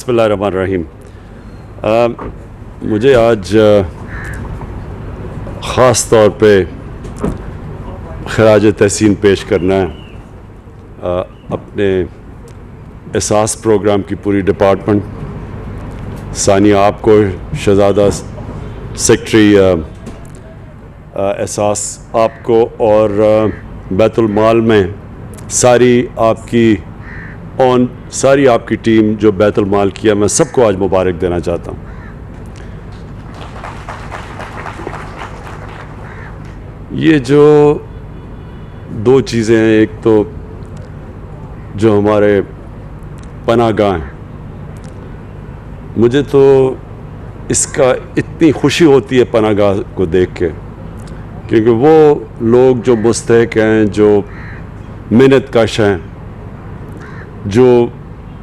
बिस्मिल्लाहिर्रहमानिर्रहीम। मुझे आज ख़ास तौर पे खराज तहसीन पेश करना है अपने एहसास प्रोग्राम की पूरी डिपार्टमेंट, सानिया आपको, शहजादा सेक्रेटरी एहसास आपको, और बैतुल माल में सारी आपकी टीम जो बैतुल माल किया, मैं सबको आज मुबारक देना चाहता हूँ। ये जो दो चीज़ें हैं, एक तो जो हमारे पनाहगाह हैं, मुझे तो इसका इतनी खुशी होती है पनाहगाह को देख के, क्योंकि वो लोग जो मुस्तहिक हैं, जो मेहनत कश हैं, जो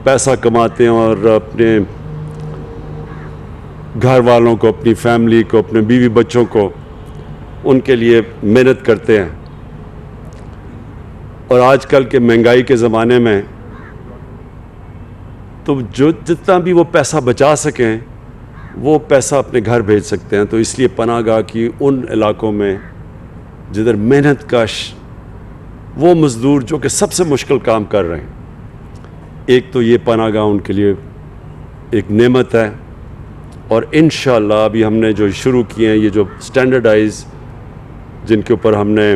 पैसा कमाते हैं और अपने घर वालों को, अपनी फैमिली को, अपने बीवी बच्चों को, उनके लिए मेहनत करते हैं। और आजकल के महंगाई के ज़माने में तो जो जितना भी वो पैसा बचा सकें, वो पैसा अपने घर भेज सकते हैं। तो इसलिए पनाहगाह की उन इलाकों में जिधर मेहनत कश वो मज़दूर जो कि सबसे मुश्किल काम कर रहे हैं, एक तो ये पनाहगाह उनके लिए एक नेमत है। और इंशाअल्लाह अभी हमने जो शुरू किए हैं, ये जो स्टैंडर्डाइज, जिनके ऊपर हमने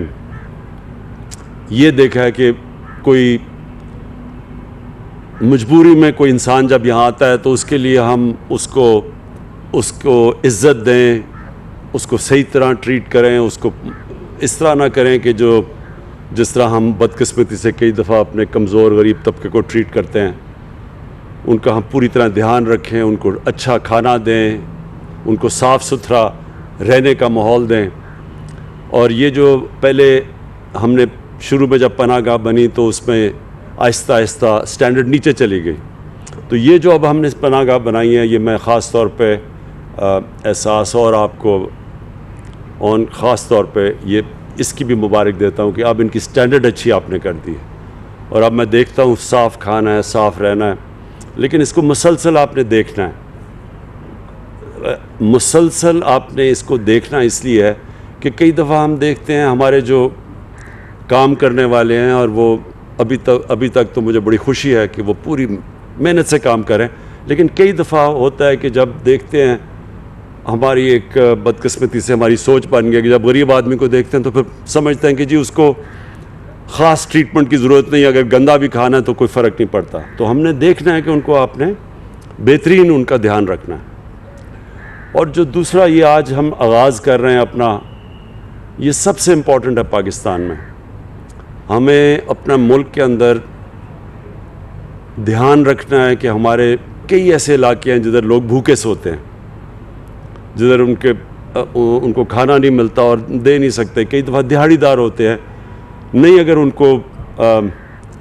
ये देखा है कि कोई मजबूरी में कोई इंसान जब यहाँ आता है तो उसके लिए हम उसको इज़्ज़त दें, उसको सही तरह ट्रीट करें, उसको इस तरह ना करें कि जिस तरह हम बदकिस्मती से कई दफ़ा अपने कमज़ोर गरीब तबके को ट्रीट करते हैं। उनका हम पूरी तरह ध्यान रखें, उनको अच्छा खाना दें, उनको साफ़ सुथरा रहने का माहौल दें। और ये जो पहले हमने शुरू में जब पनाहगाह बनी तो उसमें आहिस्ता आहिस्ता स्टैंडर्ड नीचे चली गई। तो ये जो अब हमने पनाहगाह बनाई है, ये मैं ख़ास तौर पे एहसास और आपको ख़ास तौर पे ये इसकी भी मुबारक देता हूँ कि अब इनकी स्टैंडर्ड अच्छी आपने कर दी है। और अब मैं देखता हूँ साफ़ खाना है, साफ़ रहना है, लेकिन इसको मुसलसल आपने देखना है। मुसलसल आपने इसको देखना इसलिए है कि कई दफ़ा हम देखते हैं हमारे जो काम करने वाले हैं, और वो अभी तक तो मुझे बड़ी खुशी है कि वो पूरी मेहनत से काम करें, लेकिन कई दफ़ा होता है कि जब देखते हैं, हमारी एक बदकिस्मती से हमारी सोच बन गई कि जब गरीब आदमी को देखते हैं तो फिर समझते हैं कि जी उसको ख़ास ट्रीटमेंट की ज़रूरत नहीं, अगर गंदा भी खाना है तो कोई फ़र्क नहीं पड़ता। तो हमने देखना है कि उनको आपने बेहतरीन उनका ध्यान रखना है। और जो दूसरा ये आज हम आगाज़ कर रहे हैं अपना, ये सबसे इम्पॉर्टेंट है पाकिस्तान में। हमें अपना मुल्क के अंदर ध्यान रखना है कि हमारे कई ऐसे इलाके हैं जिधर लोग भूखे सोते हैं, जिधर उनको खाना नहीं मिलता और दे नहीं सकते। कई दफ़ा दिहाड़ीदार होते हैं, नहीं अगर उनको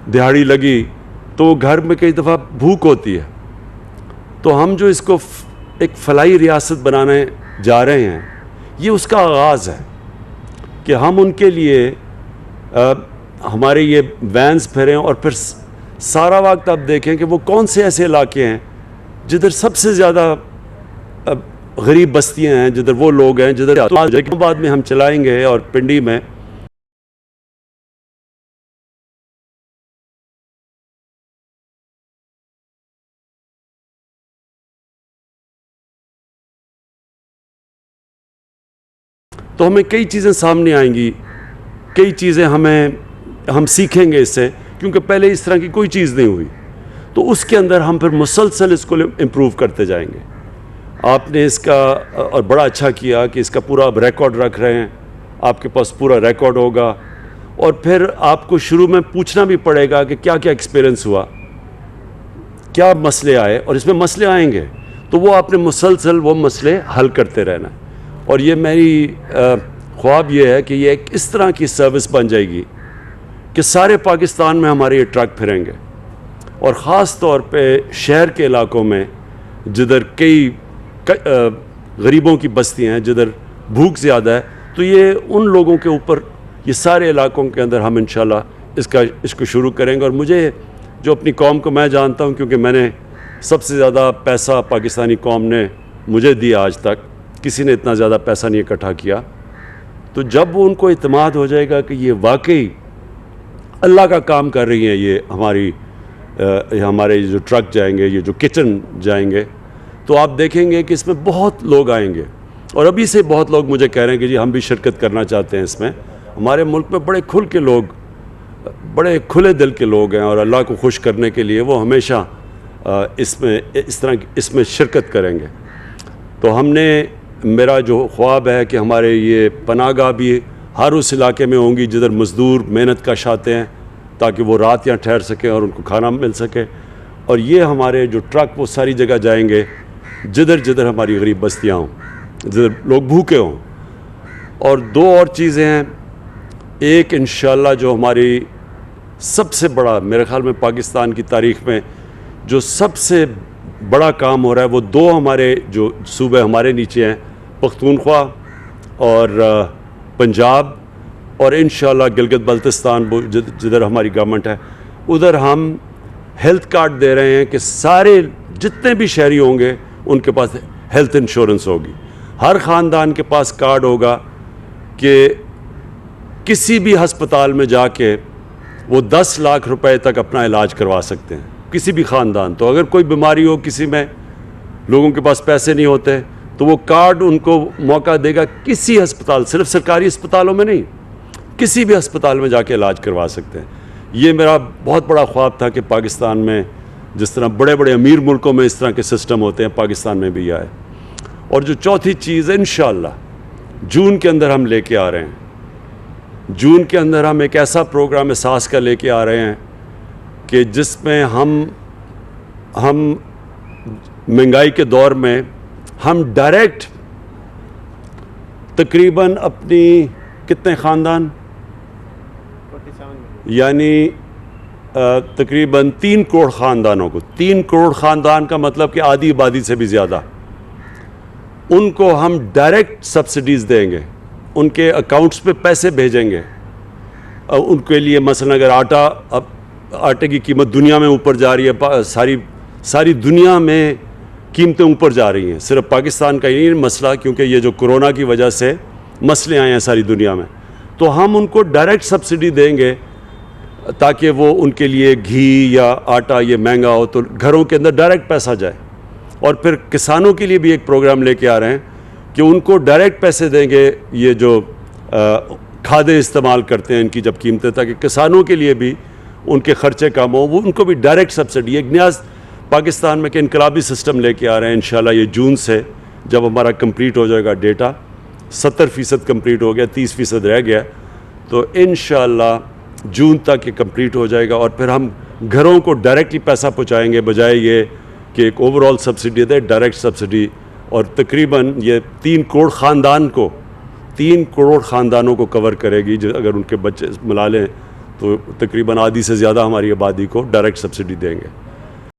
दिहाड़ी लगी तो घर में कई दफ़ा भूख होती है। तो हम जो इसको एक फलाही रियासत बनाने जा रहे हैं, ये उसका आगाज़ है कि हम उनके लिए हमारे ये वैन्स फिरें, और फिर सारा वक्त आप देखें कि वो कौन से ऐसे इलाके हैं जिधर सबसे ज़्यादा गरीब बस्तियां हैं, जिधर वो लोग हैं, जिधर बाद में हम चलाएंगे और पिंडी में तो हमें कई चीज़ें सामने आएंगी, कई चीज़ें हम सीखेंगे इससे, क्योंकि पहले इस तरह की कोई चीज़ नहीं हुई। तो उसके अंदर हम फिर मुसलसल इसको इम्प्रूव करते जाएंगे। आपने इसका और बड़ा अच्छा किया कि इसका पूरा अब रिकॉर्ड रख रहे हैं, आपके पास पूरा रिकॉर्ड होगा। और फिर आपको शुरू में पूछना भी पड़ेगा कि क्या क्या एक्सपीरियंस हुआ, क्या मसले आए, और इसमें मसले आएंगे तो वो आपने मुसलसल वो मसले हल करते रहना। और ये मेरी ख्वाब ये है कि ये एक इस तरह की सर्विस बन जाएगी कि सारे पाकिस्तान में हमारे ये ट्रक फिरेंगे, और ख़ास तौर पे शहर के इलाकों में जिधर कई गरीबों की बस्तियां हैं, जिधर भूख ज़्यादा है, तो ये उन लोगों के ऊपर, ये सारे इलाकों के अंदर हम इंशाल्लाह इसको शुरू करेंगे। और मुझे जो अपनी कौम को मैं जानता हूँ, क्योंकि मैंने سب سے زیادہ پیسہ پاکستانی قوم نے مجھے دیا آج تک، کسی نے اتنا زیادہ پیسہ نہیں اکٹھا کیا. تو جب ان کو اعتماد ہو جائے گا کہ یہ واقعی اللہ کا کام کر رہی ہیں، یہ ہمارے جو ٹرک جائیں گے، یہ جو کچن جائیں گے، تو آپ دیکھیں گے کہ اس میں بہت لوگ آئیں گے. اور ابھی سے بہت لوگ مجھے کہہ رہے ہیں کہ جی ہم بھی شرکت کرنا چاہتے ہیں اس میں. ہمارے ملک میں بڑے کھل کے لوگ، بڑے کھلے دل کے لوگ ہیں، اور اللہ کو خوش کرنے کے لیے وہ ہمیشہ اس میں شرکت کریں گے. تو ہم نے، میرا جو خواب ہے کہ ہمارے یہ پناہ گاہ بھی ہر اس علاقے میں ہوں گی جدھر مزدور محنت کش آتے ہیں، تاکہ وہ رات یہاں ٹھہر سکیں اور ان کو کھانا مل سکے. اور یہ ہمارے جو ٹرک وہ ساری جگہ جائیں گے جدھر جدھر ہماری غریب بستیاں ہوں، جدھر لوگ بھوکے ہوں. اور دو اور چیزیں ہیں. ایک انشاءاللہ جو ہماری سب سے بڑا، میرے خیال میں پاکستان کی تاریخ میں جو سب سے بڑا کام ہو رہا ہے، وہ دو ہمارے جو صوبے ہمارے نیچے ہیں، پختونخوا اور پنجاب، اور انشاءاللہ گلگت بلتستان جدھر ہماری گورنمنٹ ہے، ادھر ہم ہیلتھ کارڈ دے رہے ہیں کہ سارے جتنے بھی شہری ہوں گے ان کے پاس ہیلتھ انشورنس ہوگی. ہر خاندان کے پاس کارڈ ہوگا کہ کسی بھی ہسپتال میں جا کے وہ 10 لاکھ روپے تک اپنا علاج کروا سکتے ہیں، کسی بھی خاندان. تو اگر کوئی بیماری ہو کسی میں، لوگوں کے پاس پیسے نہیں ہوتے، تو وہ کارڈ ان کو موقع دے گا کسی ہسپتال، صرف سرکاری ہسپتالوں میں نہیں، کسی بھی ہسپتال میں جا کے علاج کروا سکتے ہیں. یہ میرا بہت بڑا خواب تھا کہ پاکستان میں جس طرح بڑے بڑے امیر ملکوں میں اس طرح کے سسٹم ہوتے ہیں، پاکستان میں بھی آئے. اور جو چوتھی چیز انشاءاللہ جون کے اندر ہم لے کے آ رہے ہیں، جون کے اندر ہم ایک ایسا پروگرام اساس کا لے کے آ رہے ہیں کہ جس میں ہم مہنگائی کے دور میں ہم ڈائریکٹ تقریباً اپنی کتنے خاندان، یعنی تقریباً 3 کروڑ خاندانوں کو، 3 کروڑ خاندان کا مطلب کہ آدھی آبادی سے بھی زیادہ، ان کو ہم ڈائریکٹ سبسڈیز دیں گے، ان کے اکاؤنٹس پہ پیسے بھیجیں گے. ان کے لیے مثلا اگر آٹے کی قیمت دنیا میں اوپر جا رہی ہے، ساری دنیا میں قیمتیں اوپر جا رہی ہیں، صرف پاکستان کا ہی نہیں مسئلہ، کیونکہ یہ جو کرونا کی وجہ سے مسئلے آئے ہیں ساری دنیا میں، تو ہم ان کو ڈائریکٹ سبسڈی دیں گے تاکہ وہ ان کے لیے گھی یا آٹا یہ مہنگا ہو تو گھروں کے اندر ڈائریکٹ پیسہ جائے. اور پھر کسانوں کے لیے بھی ایک پروگرام لے کے آ رہے ہیں کہ ان کو ڈائریکٹ پیسے دیں گے، یہ جو کھادیں استعمال کرتے ہیں ان کی جب قیمتیں، تاکہ کسانوں کے لیے بھی ان کے خرچے کم ہوں، وہ ان کو بھی ڈائریکٹ سبسڈی. ایک نیا پاکستان میں کہ انقلابی سسٹم لے کے آ رہے ہیں انشاءاللہ. یہ جون سے جب ہمارا کمپلیٹ ہو جائے گا ڈیٹا، 70% کمپلیٹ ہو گیا، 30% رہ گیا، تو انشاءاللہ جون تک یہ کمپلیٹ ہو جائے گا. اور پھر ہم گھروں کو ڈائریکٹلی پیسہ پہنچائیں گے، بجائے یہ کہ ایک اوور آل سبسڈی دے، ڈائریکٹ سبسڈی. اور تقریباً یہ 3 کروڑ خاندانوں کو کور کرے گی. جو اگر ان کے بچے ملا لیں تو تقریباً آدھی سے زیادہ ہماری آبادی کو ڈائریکٹ سبسڈی دیں گے.